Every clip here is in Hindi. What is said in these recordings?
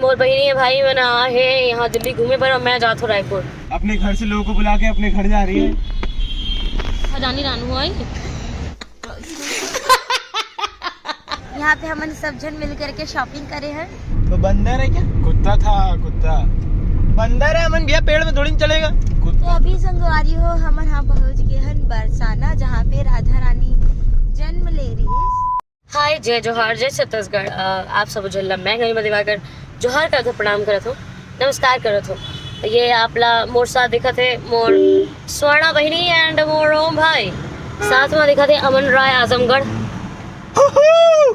मोर बहिनी है भाई मैंने आ है यहाँ दिल्ली घूमे पर और मैं जाता हूँ रायपुर। अपने घर से लोगों को बुला के अपने घर जा रही है। खजानी रानू आई यहाँ पे हमने सब जन मिल करके शॉपिंग करे हैं। तो बंदर है क्या? कुत्ता था कुत्ता। बंदर है अमन भैया, पेड़ में थोड़ी न चलेगा। तो अभी संगवारी हो हम यहाँ पहुँच गए हैं बरसाना, जहाँ पे राधा रानी जन्म ले रही है। हाय जय जोहार जय छत्तीसगढ़। आप सब उजल्ला मैं गरिमा दिवाकर जोहार करत हो, प्रणाम करत हो, नमस्कार करत हो। ये आपला मोर साथ दिखा थे मोर स्वर्णा बहिनी एंड मोर ओम भाई, साथ में दिखा थे अमन राय आजमगढ़।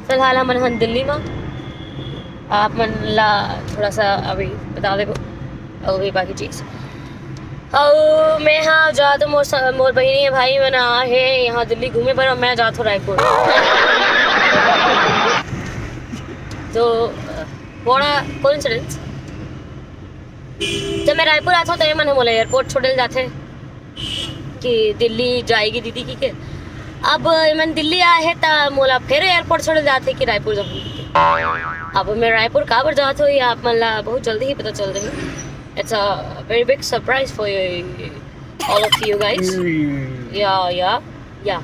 फिलहाल हम हन दिल्ली में। आप मन ला थोड़ा सा अभी बता दे और भी बाकी चीज़। और मैं हाँ जा तो मोर बहिनी है भाई मैंने आ है यहाँ दिल्ली घूमे पर और मैं जाता हूँ रायपुर। तो बड़ा कोइंसिडेंस, जब मैं रायपुर आता हूँ तो ये मन बोला एयरपोर्ट छोड़े जाते कि दिल्ली जाएगी दीदी की के। अब मैं दिल्ली आए है तो मोला फिर एयरपोर्ट छोड़े जाते कि रायपुर जाऊँ। अब मैं रायपुर काबर जाते हो ये आप मन ला बहुत जल्दी ही पता चल रही। It's a very big surprise for you, all of you guys. Yeah.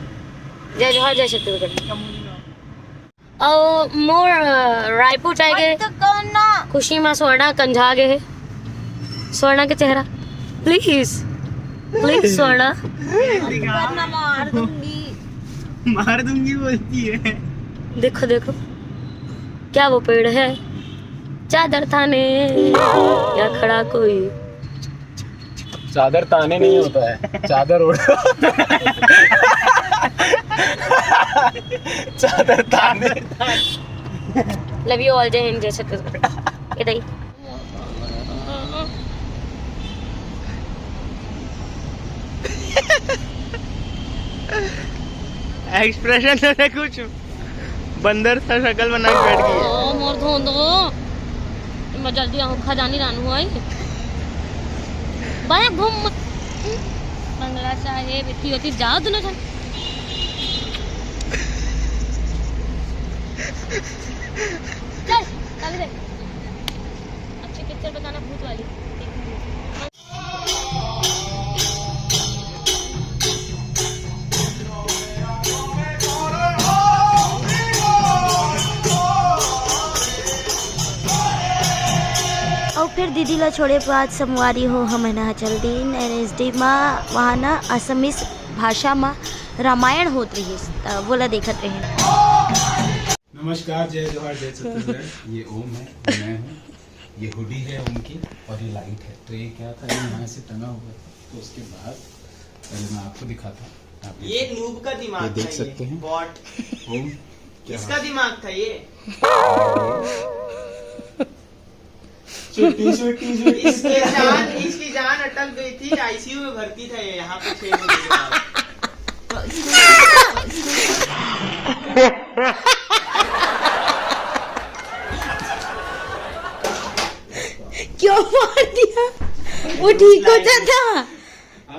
जय जोहार जय छत्तीसगढ़। और मोर रायपुर जाएंगे खुशी में स्वर्णा कंझा गए है। स्वर्णा के चेहरा प्लीज स्वर्णा। मार दूंगी बोलती है। देखो क्या वो पेड़ है? चादर ताने या खड़ा कोई? चादर ताने नहीं होता है, चादर ओढ़। चादर ताने। लव यू ऑल, जय हिंद जय छत्तीसगढ़। इधर ही एक्सप्रेशन है कुछ बंदर सा शक्ल बना के बैठ गई है। मोर धोन दो मैं जल्दी आऊँ। खजानी रानू आई बाया घूम मंगला साहेब इतनी होती जाओ दोनों जन। चल आगे देख, अच्छी पिक्चर बताना भूत वाली। और फिर दीदी ला छोड़े बाद समवारी हो हम ना चल दिन NSD माँ वहाँ ना असमीस भाषा में रामायण होत रही बोला देखत रहे। नमस्कार जय जोहार जय छत्तीसगढ़। ये ओम है, मैं हूँ, ये हुडी है ओम की और ये लाइट है। तो ये क्या था, ये यहाँ से टंगा हुआ था, तो उसके बाद पहले मैं आपको दिखाता। आप ये नूब का दिमाग ये देख सकते हैं। ओम किसका दिमाग था ये? इसकी जान अटक गई थी, ICU में भर्ती था ये यहाँ पे 6 महीने के बाद। क्यों मार दिया? वो ठीक हो जाता।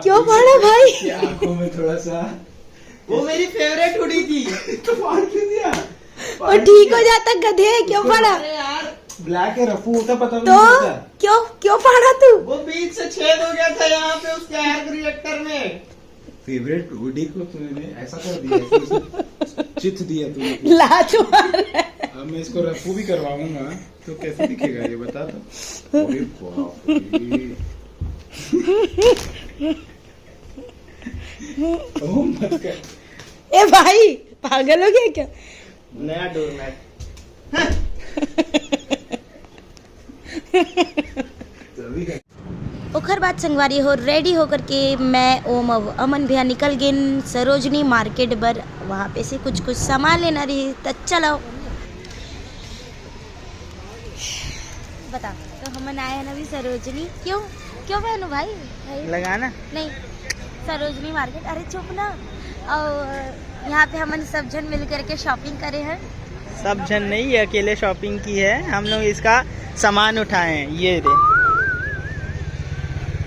क्यों मारा भाई? आंखों में थोड़ा सा, वो मेरी फेवरेट हुडी थी। तो फाड़ क्यों दिया? वो ठीक हो जाता गधे, क्यों फाड़ा? ब्लैक है, रफू होता पता भी तो नहीं चलता। क्यों फाड़ा तू? वो बीच से छेद हो गया था यहाँ पे उसके एयर रिएक्टर में। फेवरेट हुडी को तूने ऐसा कर दिया, चित दिया तूने। लात मार। अब मैं इसको रफू भी करवाऊंगा तो कैसे दिखेगा ये बता दो। अरे बाप रे। ओह मत कर। ए भाई पागल हो गया क्या? नया डोरमैट। ओखर बाद संगवारी हो रेडी होकर के मैं ओम अमन भैया निकल गए सरोजनी मार्केट बर। वहाँ पे से कुछ सामान लेना रही तो चलो बता। तो हम आए हैं अभी सरोजनी। क्यों बहनों भाई लगाना नहीं सरोजनी मार्केट। अरे चुप ना। और यहाँ पे हमने सब जन मिल करके शॉपिंग करे हैं। सब जन नहीं, ये अकेले शॉपिंग की है, हम लोग इसका सामान उठाए हैं। ये दे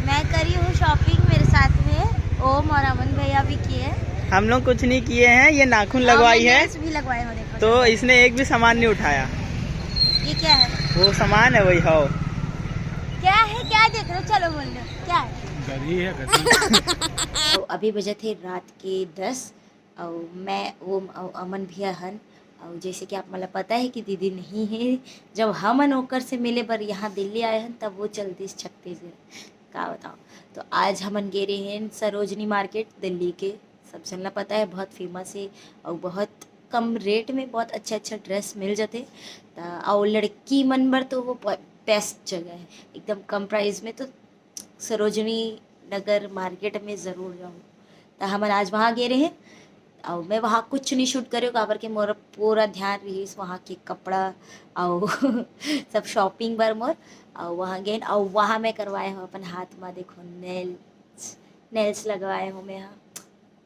मैं करी हूँ शॉपिंग, मेरे साथ में ओम और अमन भैया भी किए। हम लोग कुछ नहीं किए हैं, ये नाखून लगवाई है भी लगवाए हो देखो। तो इसने एक भी सामान नहीं उठाया। ये क्या है? वो सामान है वही हो। क्या है, क्या देख रहे हो? चलो बोल लो क्या है। गरी है गरी। तो अभी बजे थे रात के 10 और मैं वो अमन भैया हन और जैसे कि आप मतलब पता है कि दीदी नहीं है। जब हमन होकर से मिले बर यहाँ दिल्ली आए हैं तब वो चलती छकते से का बताओ। तो आज हमन गे रहे हैं सरोजनी मार्केट दिल्ली के, सब चलना पता है बहुत फेमस है और बहुत कम रेट में बहुत अच्छा अच्छा ड्रेस मिल जाते। और लड़की मन बर तो वो बेस्ट जगह है एकदम कम प्राइस में। तो सरोजनी नगर मार्केट में ज़रूर जाऊँ। तो हम आज वहाँ गए रहे हैं और मैं वहाँ कुछ नहीं शूट करे काबर के मोर पूरा ध्यान रही वहाँ के कपड़ा और सब शॉपिंग बर मोर। और वहाँ गए और वहाँ मैं करवाए हूँ अपन हाथ में देखो नेल्स लगवाए हूँ मैं। यहाँ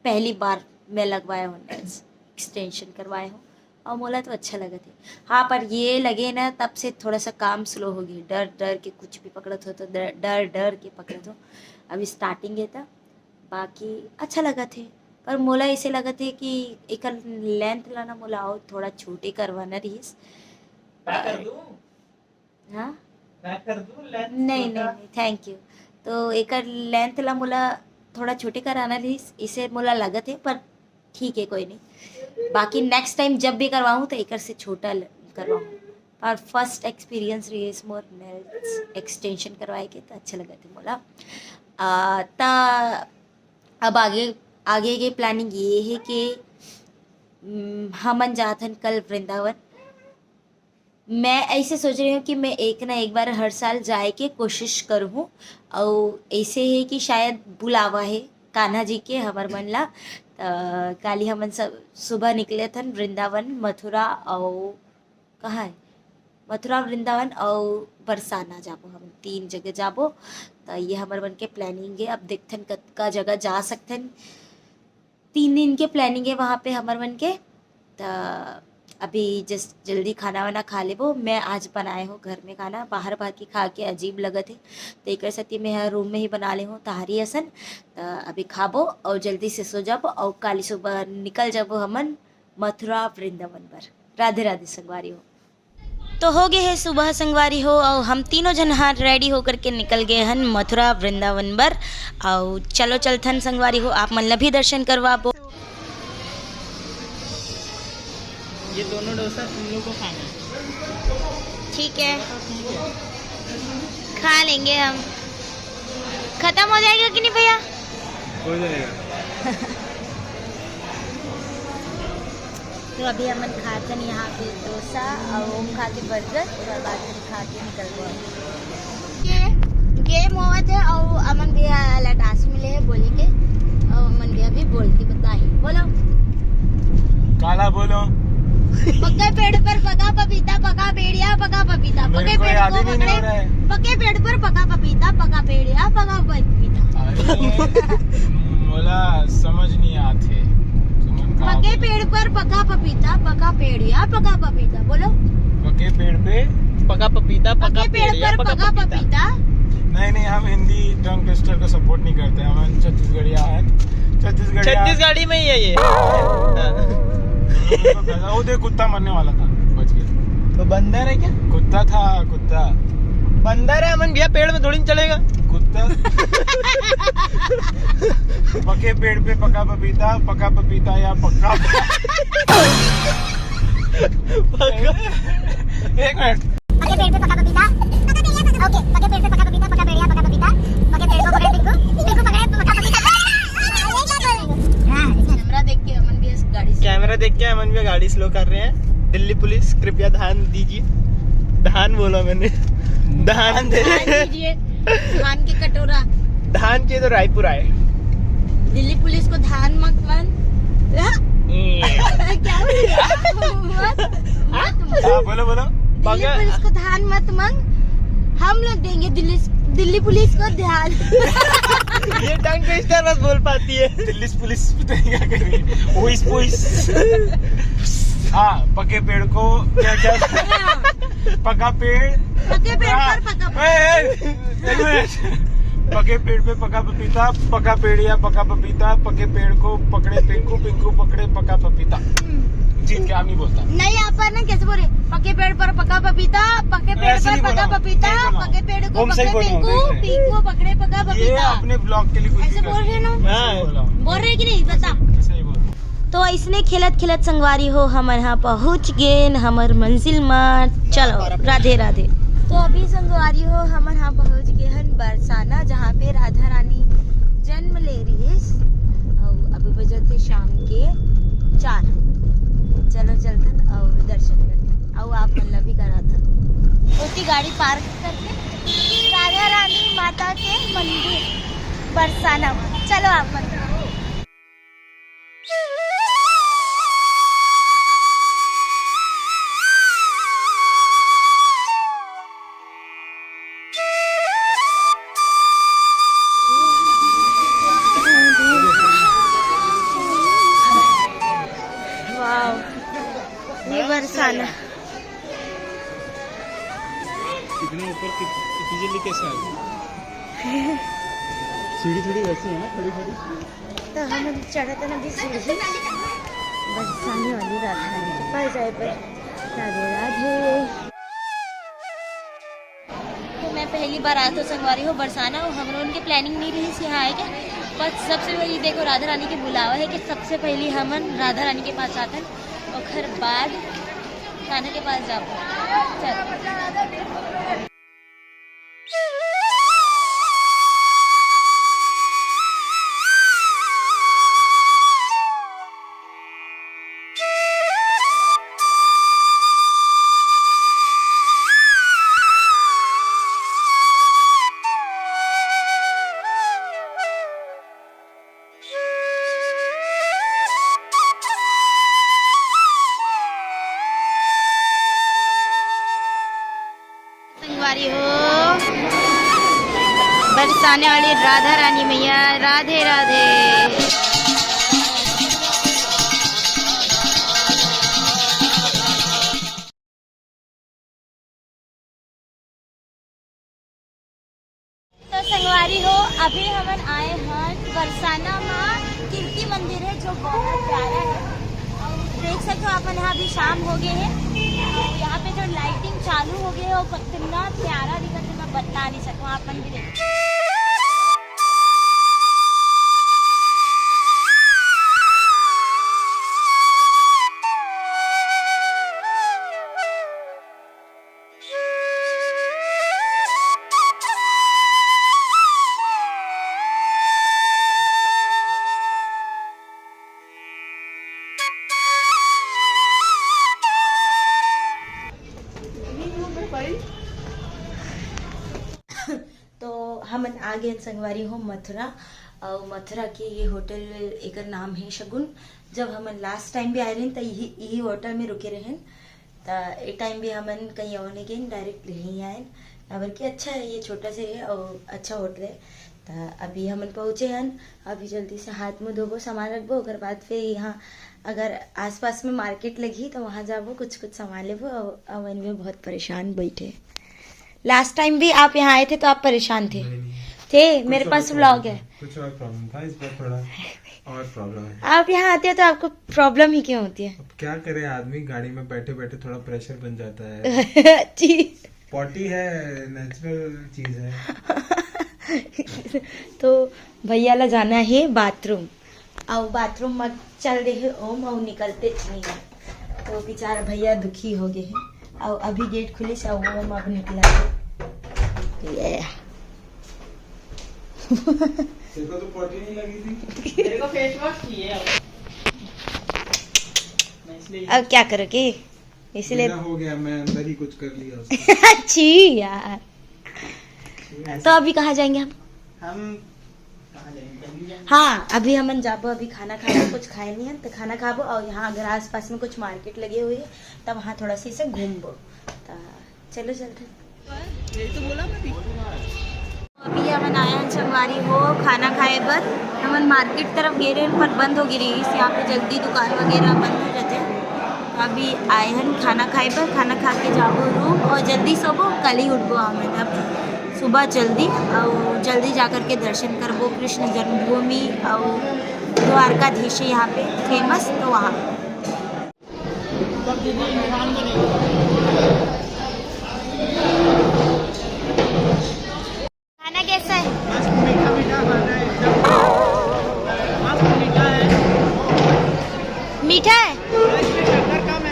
पहली बार मैं लगवाया हूँ नेल्स, एक्सटेंशन करवाए हूँ और मोला तो अच्छा लगा थे। हाँ पर ये लगे ना तब से थोड़ा सा काम स्लो हो गई, डर डर के कुछ भी पकड़त हो तो डर डर के पकड़त हो। अभी स्टार्टिंग है था, बाकी अच्छा लगा थे पर मोला ऐसे लगा थे कि एक लेंथ लाना मोला और थोड़ा छोटे करवाना रहीस। हाँ नहीं थैंक यू। तो एक लेंथ ला मोला थोड़ा छोटे कराना रहीस, इसे मोला लगा थे पर ठीक है कोई नहीं। बाकी नेक्स्ट टाइम जब भी करवाऊँ तो एक से छोटा करवाऊँ। और फर्स्ट एक्सपीरियंस रही है मोर नेल्स एक्सटेंशन करवाए के तो अच्छा लगा थे मोला। ता अब आगे की प्लानिंग ये है कि हमन जाते हैं कल वृंदावन। मैं ऐसे सोच रही हूँ कि मैं एक ना एक बार हर साल जाए के कोशिश करूँ और ऐसे है कि शायद बुलावा है कान्हा जी के हमार मन ला। काली हमन सब सुबह निकले थे वृंदावन, मथुरा और कहाँ है मथुरा, वृंदावन और बरसाना जाबो। हम 3 जगह जाबो। तो ये हमारे मन के प्लानिंग है। अब देखते हैं कतका जगह जा सकते हैं। 3 दिन के प्लानिंग है वहाँ पे हमारे मन के। तो अभी जस्ट जल्दी खाना वाना खा लेबो। मैं आज बनाए हो घर में खाना, बाहर की खा के अजीब लगा थे तो एक सती मैं रूम में ही बना ले हूँ तहारी असन। तो अभी खाबो और जल्दी से सो जाबो और काली सुबह निकल जाबो हमन मथुरा वृंदावन पर। राधे राधे संगवारी हो। तो हो गए है सुबह संगवारी हो और हम तीनों जन हाथ रेडी होकर के निकल गए हैं मथुरा वृंदावन बर। और चलो चलथन संगवारी हो, आप मन भी दर्शन करवाबो। ये दोनों डोसा तुम लोग को खाना है। ठीक है खा लेंगे हम। खत्म हो जाएगा कि नहीं भैया? हो जाएगा। तो अभी हम खाते हैं यहाँ पे डोसा और ओम खा के बर्गर, उसके बाद फिर खा के निकल गए। गेम हुआ थे और अमन भैया लटास मिले हैं बोली के और अमन भैया भी बोलती बताई। बोलो काला बोलो। पक्के पेड़ पर पका पपीता, पका पेड़िया, पका पपीता, पके पेड़ को पकड़े, पके पेड़ पर पका पपीता, पका पेड़िया, पका पपीता। बोला समझ नहीं आते। पके पेड़ पर पका पपीता, पका पेड़िया, पका पपीता। बोलो पके पेड़ पे पका पपीता, पके पेड़ पर पका पपीता। नहीं हम हिंदी टंग ट्विस्टर को सपोर्ट नहीं करते। हम छत्तीसगढ़िया है। छत्तीसगढ़ी में ही है ये। वो देख कुत्ता मरने वाला था, बच गया। तो बंदर है क्या? कुत्ता था, कुत्ता बंदर है अमन भैया, पेड़ में थोड़ी चलेगा कुत्ता। पके पेड़ पे पका पपीता, पका पपीता या पक्का। एक मिनट। पके पेड़ पे पका पपीता, ओके। पके पेड़ पे पका पपीता, पका पेड़िया, पका पपीता। पके पेड़ को पकड़े पिंकू, पिंकू पकड़े पका पपीता। कैमरा देख के अमन भैया गाड़ी, कैमरा देख के अमन भैया गाड़ी स्लो कर रहे हैं। दिल्ली पुलिस कृपया ध्यान दीजिए। धान बोला मैंने, धान दे दीजिए। धान के कटोरा धान चाहिए तो रायपुर आए। दिल्ली पुलिस को धान मत मन। क्या बोलो बोलो। दिल्ली पुलिस को धान मत मांग, हम लोग देंगे दिल्ली पुलिस को ध्यान। ये टंग ट्विस्टर बस बोल पाती है। दिल्ली पुलिस क्या कर रही है? ओइस हाँ, पके पेड़ को क्या पका पेड़, पके पेड़ पर पका पके पेड़ पे पका पपीता, पका पेड़ या पका पपीता, पके पेड़ को पकड़े पिंकू, पिंकू पकड़े पका पपीता। जीत के आप नहीं बोलता। नहीं आप पर ना कैसे बोले, पके पेड़ पर पका पपीता, पके पेड़ ऐसे पर नहीं पका बोला हूँ, पपीता, नहीं बोला हूँ। पके पेड़ को ओम सही पकड़े बोला हूँ, पिंकू, देख रहे। पिंकू पकड़े पका ये पपीता। अपने ब्लॉग के लिए कुछ ऐसे भी बोल रहे हैं ना? हाँ, बोल रहे कि नहीं बता। सही बोल। तो इसने खेलत खेलत संगवारी हो हमारे यहाँ पहुँच गए हमार मंजिल में। चलो राधे राधे। तो अभी संगवारी हो हमारे यहाँ पहुँच गए हैं बरसाना, जहाँ पे राधा रानी जन्म ले रही है। और अभी बजे थे शाम के 4। चलो चलते और दर्शन करते और आप मतलब भी करा था उसकी गाड़ी पार्क करके राधा रानी माता के मंदिर बरसाना। चलो आप मंदिर। ये बरसाना इतना ऊपर बिजली कैसे आ गई? सीढ़ी थोड़ी वैसी है ना, थोड़ी थोड़ी। तो हम चढ़ते ना भी सीढ़ी बरसाने वाली राधा रानी के पास जाए पर। राधे राधे। तो मैं पहली बार आया तो संगवारी हो बरसाना और हम लोगों की प्लानिंग नहीं रही थी यहाँ आए के। बस सबसे पहले देखो राधा रानी के बुलावा है कि सबसे पहले हम राधा रानी के पास आते हैं और फिर बाद खाना के पास जाओ। चल हो बरसाने वाली राधा रानी मैया। राधे राधे। तो संगवारी हो अभी हम आए हैं बरसाना माँ कीर्ति मंदिर है जो बहुत प्यारा है। और देख सकते हो अपन यहाँ अभी शाम हो गए हैं। यहाँ पे जो लाइटिंग चालू हो गई है वो कितना प्यारा दिखता है, मैं बता नहीं सकूँ। अपन भी देखो। तो हम आ गए संगवारी हो मथुरा। और मथुरा के ये होटल एक नाम है शगुन। जब हम लास्ट टाइम भी आए रहे तो यही होटल में रुके रहे। तो एक टाइम भी हम कहीं और नहीं गए, डायरेक्ट यहीं आए। बल्कि अच्छा है, ये छोटा से है और अच्छा होटल है। तो अभी हम पहुँचे हैं। अभी जल्दी से हाथ मुँह धोबो, सामान रखबो, और बाद फिर यहाँ अगर आसपास में मार्केट लगी तो वहाँ जाबो, कुछ कुछ सामान लेबो। और अवन में बहुत परेशान बैठे। लास्ट टाइम भी आप यहाँ आए थे तो आप परेशान थे मेरे पास व्लॉग है। कुछ और प्रॉब्लम था, इस बार थोड़ा और प्रॉब्लम है। आप यहाँ आते हैं तो आपको प्रॉब्लम ही क्यों होती है? अब क्या करे आदमी, गाड़ी में बैठे बैठे थोड़ा प्रेशर बन जाता है। जी पॉटी है, नेचुरल चीज है। तो भैया ला जाना है बाथरूम। और बाथरूम में चल रहे हैं ओम और निकलते नहीं है। तो बेचारा भैया दुखी हो गए हैं। और अभी गेट खुली से ओम अब निकला है। देखो तो पॉटी नहीं लगी थी। मेरे को फेस वॉश चाहिए अब क्या करोगे? इसलिए हो गया, मैं अंदर ही कुछ कर लिया उसको। अच्छी यार। तो अभी कहाँ जाएंगे हम कहाँ जाएंगे? हाँ अभी हम जाबो, अभी खाना खाबो, कुछ खाए नहीं है तो खाना खाबो। और यहाँ अगर आसपास में कुछ मार्केट लगे हुए है तब वहाँ थोड़ा सी से घूमबो। तो चलो चलते। अभी हम आए हैं संगवारी हो खाना खाए पर। हम मार्केट तरफ गए रहे पर बंद हो गई। यहाँ पे जल्दी दुकान वगैरह बंद हो जाते हैं। अभी आए हैं खाना खाए पर, खाना खा के जाबो रूम और जल्दी सोबो, कल ही उठबो। हमें अब सुबह जल्दी और जल्दी जाकर के दर्शन करबो कृष्ण जन्मभूमि और द्वारकाधीश यहाँ पे फेमस। तो वहाँ मस्त मीठा मीठा खाना है एकदम मस्त मीठा है। मीठा है। इसमें शक्कर कम